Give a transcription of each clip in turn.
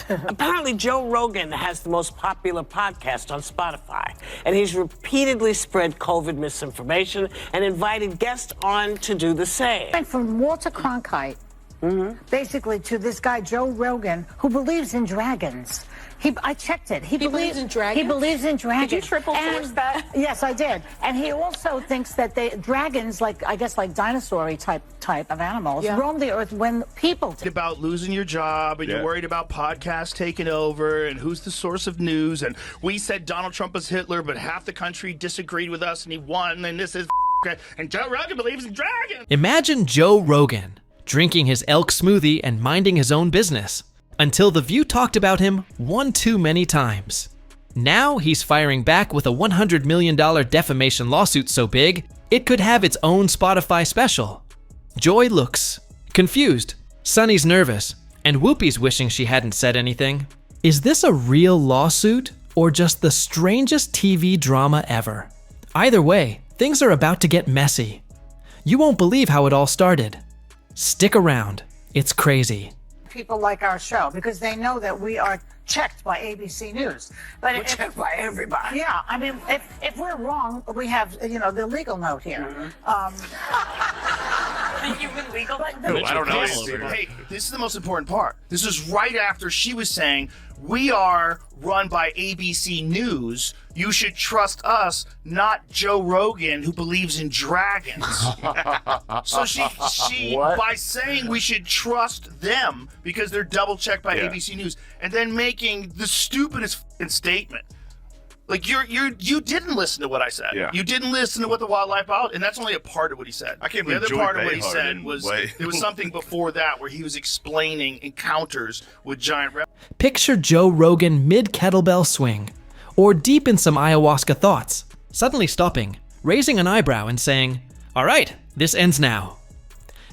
So, apparently Joe Rogan has the most popular podcast on Spotify, and he's repeatedly spread COVID misinformation and invited guests on to do the same. Went from Walter Cronkite, basically, to this guy, Joe Rogan, who believes in dragons. I checked it. He believes in dragons? He believes in dragons. Did you triple source that? Yes, I did. And he also thinks that dragons, like, I guess, like dinosaur-y type of animals, roam the earth when people do. About losing your job, and you're worried about podcasts taking over, and who's the source of news, and we said Donald Trump was Hitler, but half the country disagreed with us, and he won, and this is and Joe Rogan believes in dragons. Imagine Joe Rogan drinking his elk smoothie and minding his own business, until The View talked about him one too many times. Now he's firing back with a $100 million defamation lawsuit so big, it could have its own Spotify special. Joy looks confused, Sunny's nervous, and Whoopi's wishing she hadn't said anything. Is this a real lawsuit, or just the strangest TV drama ever? Either way, things are about to get messy. You won't believe how it all started. Stick around, it's crazy. People like our show because they know that we are checked by ABC News. But We're checked by everybody. Yeah, I mean, if we're wrong, we have, the legal note here. The human legal. No, I don't know. Hey, this is the most important part. This is right after she was saying, we are run by ABC News. You should trust us, not Joe Rogan, who believes in dragons. So she by saying we should trust them because they're double checked by ABC News, and then making the stupidest statement. Like you didn't listen to what I said. Yeah. You didn't listen to what the wildlife biologist, and that's only a part of what he said. I can't the believe other Joy part of what he Behar said didn't was wait. there was something before that where he was explaining encounters with giant reptiles. Picture Joe Rogan mid-kettlebell swing, or deep in some ayahuasca thoughts, suddenly stopping, raising an eyebrow and saying, "All right, this ends now."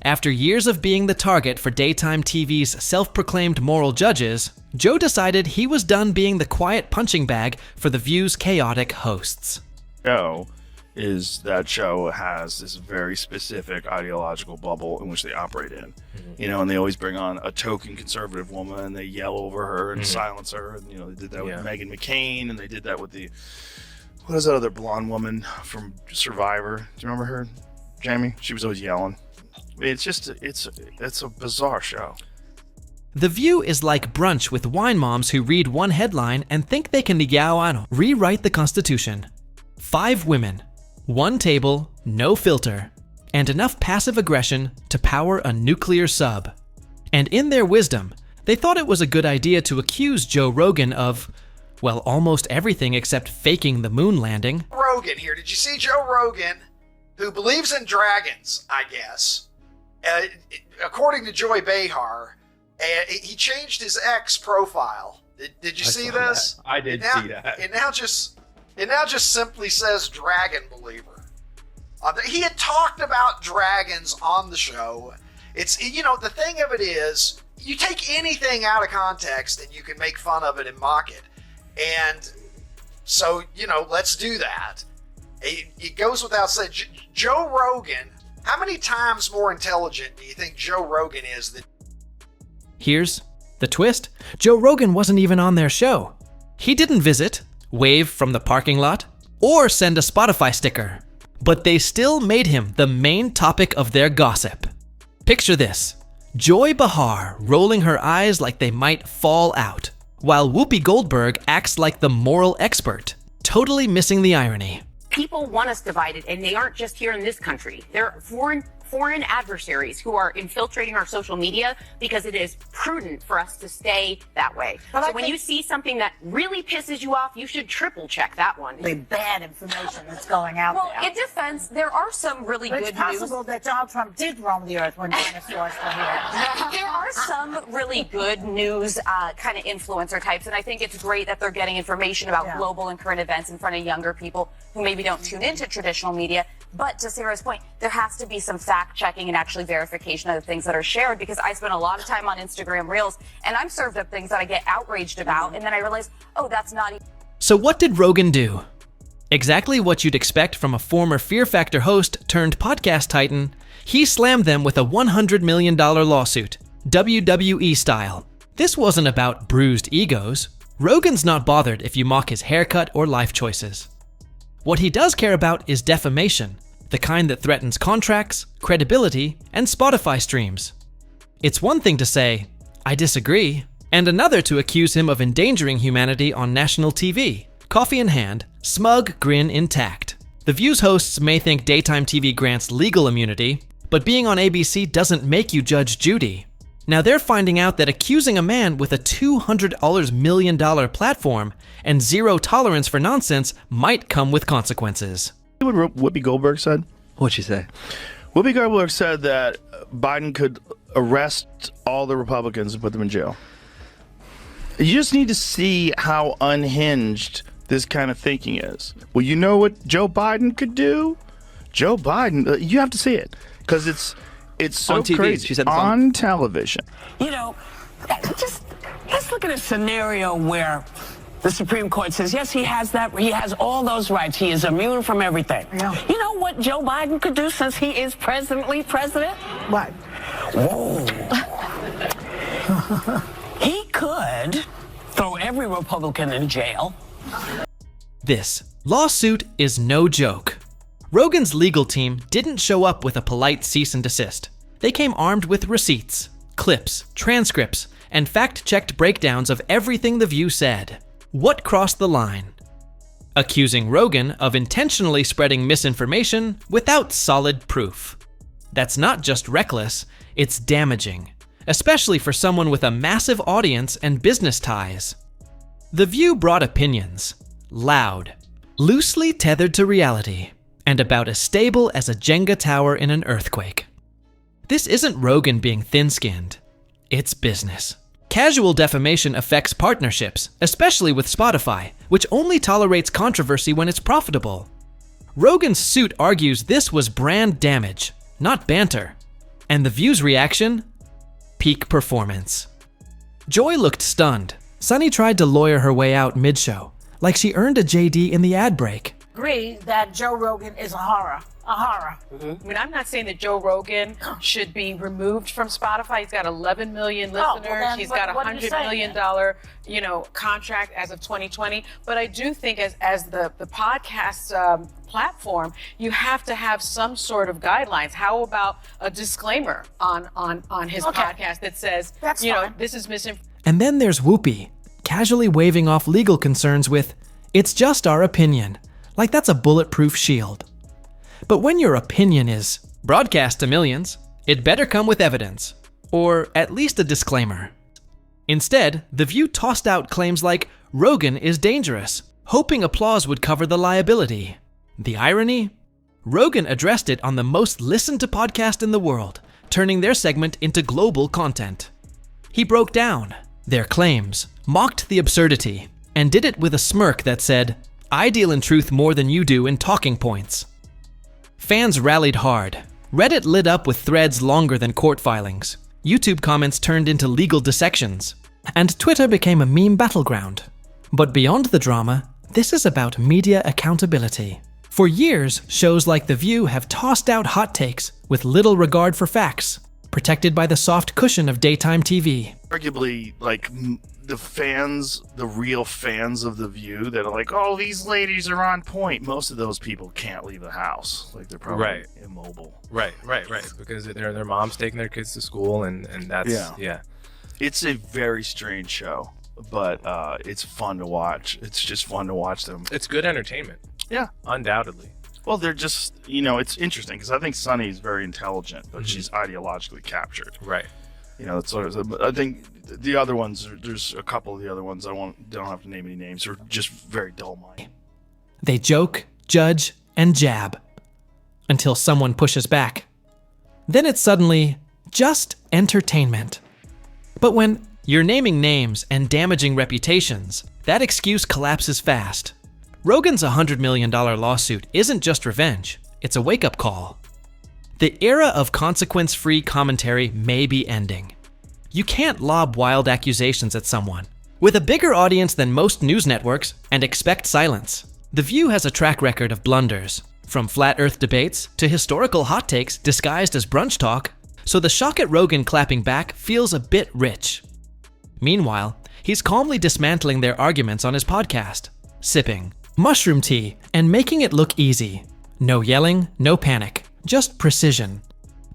After years of being the target for daytime TV's self-proclaimed moral judges, Joe decided he was done being the quiet punching bag for The View's chaotic hosts. Show is that show has this very specific ideological bubble in which they operate in. And they always bring on a token conservative woman and they yell over her and silence her. And, they did that with Meghan McCain, and they did that with what is that other blonde woman from Survivor? Do you remember her, Jamie? She was always yelling. It's a bizarre show. The View is like brunch with wine moms who read one headline and think they can rewrite the Constitution. 5 women, 1 table, no filter, and enough passive aggression to power a nuclear sub. And in their wisdom, they thought it was a good idea to accuse Joe Rogan of, well, almost everything except faking the moon landing. Rogan here. Did you see Joe Rogan, who believes in dragons, I guess? According to Joy Behar, he changed his X profile. Did you see this? That. I did see that. It now just simply says dragon believer. He had talked about dragons on the show. It's the thing of it is, you take anything out of context and you can make fun of it and mock it. And so, let's do that. It goes without saying, Joe Rogan, how many times more intelligent do you think Joe Rogan is than... Here's the twist. Joe Rogan wasn't even on their show. He didn't visit, wave from the parking lot, or send a Spotify sticker. But they still made him the main topic of their gossip. Picture this. Joy Behar rolling her eyes like they might fall out, while Whoopi Goldberg acts like the moral expert, totally missing the irony. People want us divided, and they aren't just here in this country. They're foreign adversaries who are infiltrating our social media because it is prudent for us to stay that way. So when you see something that really pisses you off, you should triple check that one. The bad information that's going out there. Well, in defense, there are some really good news. It's possible that Donald Trump did roam the earth when dinosaurs were here. There are some really good news kind of influencer types, and I think it's great that they're getting information about global and current events in front of younger people who maybe don't tune into traditional media. But to Sarah's point, there has to be some fact-checking and actually verification of the things that are shared, because I spend a lot of time on Instagram Reels, and I'm served up things that I get outraged about, and then I realize, oh, that's not... So what did Rogan do? Exactly what you'd expect from a former Fear Factor host turned podcast titan. He slammed them with a $100 million lawsuit, WWE style. This wasn't about bruised egos. Rogan's not bothered if you mock his haircut or life choices. What he does care about is defamation, the kind that threatens contracts, credibility, and Spotify streams. It's one thing to say, "I disagree," and another to accuse him of endangering humanity on national TV, coffee in hand, smug grin intact. The View's hosts may think daytime TV grants legal immunity, but being on ABC doesn't make you Judge Judy. Now they're finding out that accusing a man with a $200 million platform and zero tolerance for nonsense might come with consequences. What Whoopi Goldberg said? What'd she say? Whoopi Goldberg said that Biden could arrest all the Republicans and put them in jail. You just need to see how unhinged this kind of thinking is. Well, you know what Joe Biden could do? Joe Biden, you have to see it because it's so on TV. crazy. She said it's on television. You know, just let's look at a scenario where the Supreme Court says, yes, he has that. He has all those rights. He is immune from everything. Yeah. You know what Joe Biden could do since he is presently president? What? Whoa. He could throw every Republican in jail. This lawsuit is no joke. Rogan's legal team didn't show up with a polite cease and desist. They came armed with receipts, clips, transcripts, and fact-checked breakdowns of everything The View said. What crossed the line? Accusing Rogan of intentionally spreading misinformation without solid proof. That's not just reckless, it's damaging, especially for someone with a massive audience and business ties. The View brought opinions, loud, loosely tethered to reality, and about as stable as a Jenga tower in an earthquake. This isn't Rogan being thin-skinned. It's business. Casual defamation affects partnerships, especially with Spotify, which only tolerates controversy when it's profitable. Rogan's suit argues this was brand damage, not banter. And The View's reaction? Peak performance. Joy looked stunned. Sunny tried to lawyer her way out mid-show, like she earned a JD in the ad break. Agree that Joe Rogan is a horror. A horror. I mean, I'm not saying that Joe Rogan should be removed from Spotify. He's got 11 million listeners. He's got a $100 million, contract as of 2020. But I do think as the podcast platform, you have to have some sort of guidelines. How about a disclaimer on his podcast that says, this is misinformation? And then there's Whoopi, casually waving off legal concerns with, "It's just our opinion," like that's a bulletproof shield. But when your opinion is broadcast to millions, it better come with evidence, or at least a disclaimer. Instead, The View tossed out claims like Rogan is dangerous, hoping applause would cover the liability. The irony? Rogan addressed it on the most listened to podcast in the world, turning their segment into global content. He broke down their claims, mocked the absurdity, and did it with a smirk that said, "I deal in truth more than you do in talking points." Fans rallied hard. Reddit lit up with threads longer than court filings. YouTube comments turned into legal dissections. And Twitter became a meme battleground. But beyond the drama, this is about media accountability. For years, shows like The View have tossed out hot takes with little regard for facts, protected by the soft cushion of daytime TV. Arguably, like the real fans of The View that are like, oh, these ladies are on point. Most of those people can't leave the house. Like, they're probably immobile. Right. Because their mom's taking their kids to school, and that's, yeah. It's a very strange show, but it's fun to watch. It's just fun to watch them. It's good entertainment. Yeah. Undoubtedly. Well, they're just, it's interesting because I think Sunny is very intelligent, but she's ideologically captured. Right. That's sort of. I think the other ones. There's a couple of the other ones. Don't have to name any names. Are just very dull-minded. They joke, judge, and jab until someone pushes back. Then it's suddenly just entertainment. But when you're naming names and damaging reputations, that excuse collapses fast. Rogan's $100 million lawsuit isn't just revenge, it's a wake-up call. The era of consequence-free commentary may be ending. You can't lob wild accusations at someone with a bigger audience than most news networks and expect silence. The View has a track record of blunders, from flat earth debates to historical hot takes disguised as brunch talk, so the shock at Rogan clapping back feels a bit rich. Meanwhile, he's calmly dismantling their arguments on his podcast, sipping mushroom tea and making it look easy. No yelling, no panic, just precision.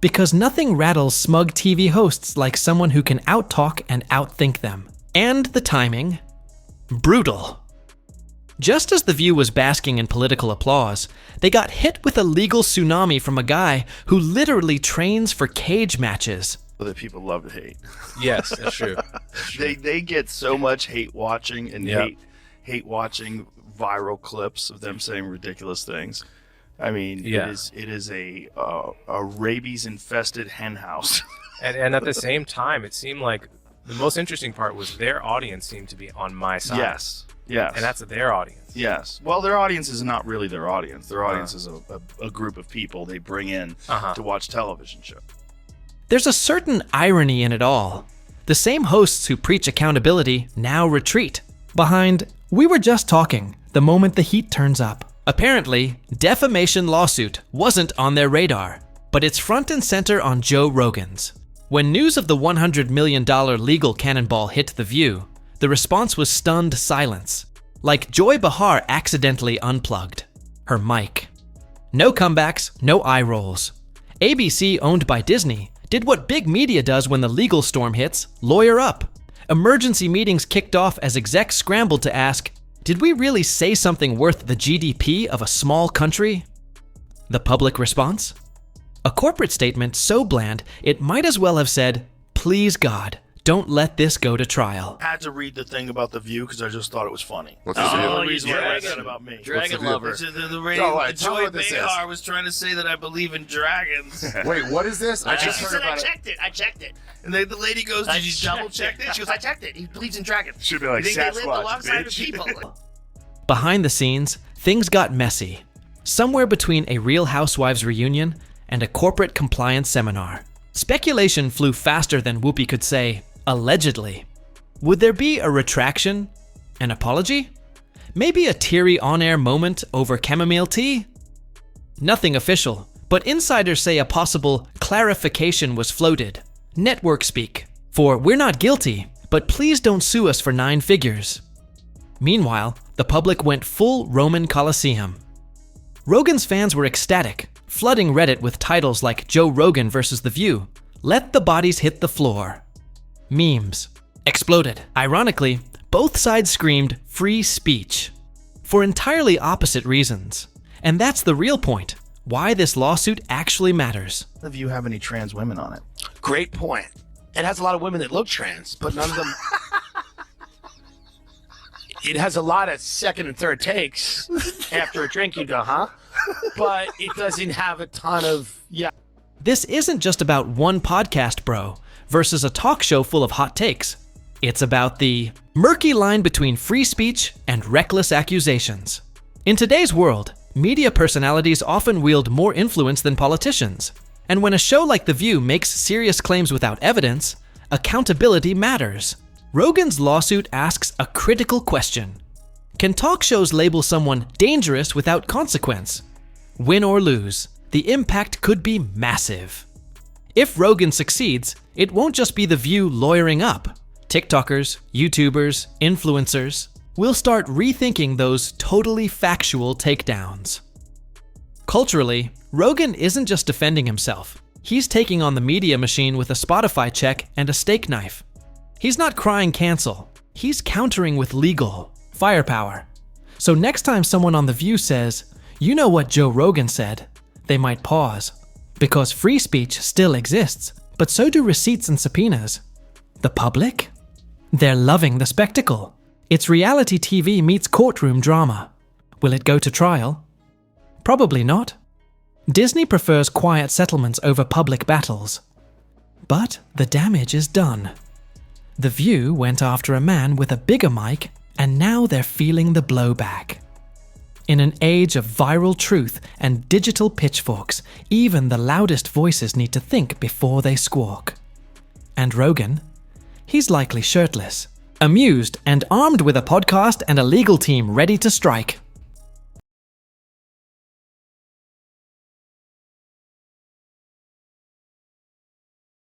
Because nothing rattles smug TV hosts like someone who can out-talk and outthink them. And the timing? Brutal. Just as The View was basking in political applause, they got hit with a legal tsunami from a guy who literally trains for cage matches. That people love to hate. Yes, that's true. They get so much hate watching and hate watching viral clips of them saying ridiculous things. I mean, it is a rabies infested hen house. and at the same time, it seemed like the most interesting part was their audience seemed to be on my side. Yes. And that's their audience. Yes. Well, their audience is not really their audience. Their audience is a group of people they bring in to watch television shows. There's a certain irony in it all. The same hosts who preach accountability now retreat behind, "We were just talking," the moment the heat turns up. Apparently, defamation lawsuit wasn't on their radar, but it's front and center on Joe Rogan's. When news of the $100 million legal cannonball hit The View, the response was stunned silence, like Joy Behar accidentally unplugged her mic. No comebacks, no eye rolls. ABC, owned by Disney, did what big media does when the legal storm hits, lawyer up. Emergency meetings kicked off as execs scrambled to ask, did we really say something worth the GDP of a small country? The public response? A corporate statement so bland, it might as well have said, please God, don't let this go to trial. I had to read the thing about The View because I just thought it was funny. What's That's the the deal? only reason why I read that about me. Dragon lover. The radio, Joy Behar was trying to say that I believe in dragons. Wait, what is this? I just She heard said, about I checked it. And the lady goes, did you double check it? She goes, I checked it. He believes in dragons. Should be like you think they live Sasquatch, alongside bitch. of people? Behind the scenes, things got messy. Somewhere between a Real Housewives reunion and a corporate compliance seminar. Speculation flew faster than Whoopi could say, allegedly. Would there be a retraction? An apology? Maybe a teary on-air moment over chamomile tea? Nothing official, but insiders say a possible clarification was floated. Network speak. For we're not guilty, but please don't sue us for 9 figures. Meanwhile, the public went full Roman Colosseum. Rogan's fans were ecstatic, flooding Reddit with titles like Joe Rogan versus The View, Let the Bodies Hit the Floor. Memes exploded. Ironically, both sides screamed free speech for entirely opposite reasons. And that's the real point, why this lawsuit actually matters. The View have any trans women on it? Great point. It has a lot of women that look trans, but none of them. It has a lot of second and third takes. After a drink, you go, huh? But it doesn't have a ton of, This isn't just about one podcast bro versus a talk show full of hot takes. It's about the murky line between free speech and reckless accusations. In today's world, media personalities often wield more influence than politicians. And when a show like The View makes serious claims without evidence, accountability matters. Rogan's lawsuit asks a critical question. Can talk shows label someone dangerous without consequence? Win or lose, the impact could be massive. If Rogan succeeds, it won't just be The View lawyering up. TikTokers, YouTubers, influencers will start rethinking those totally factual takedowns. Culturally, Rogan isn't just defending himself. He's taking on the media machine with a Spotify check and a steak knife. He's not crying cancel. He's countering with legal firepower. So next time someone on The View says, you know what Joe Rogan said, they might pause. Because free speech still exists, but so do receipts and subpoenas. The public? They're loving the spectacle. It's reality TV meets courtroom drama. Will it go to trial? Probably not. Disney prefers quiet settlements over public battles. But the damage is done. The View went after a man with a bigger mic, and now they're feeling the blowback. In an age of viral truth and digital pitchforks, even the loudest voices need to think before they squawk. And Rogan? He's likely shirtless, amused and armed with a podcast and a legal team ready to strike.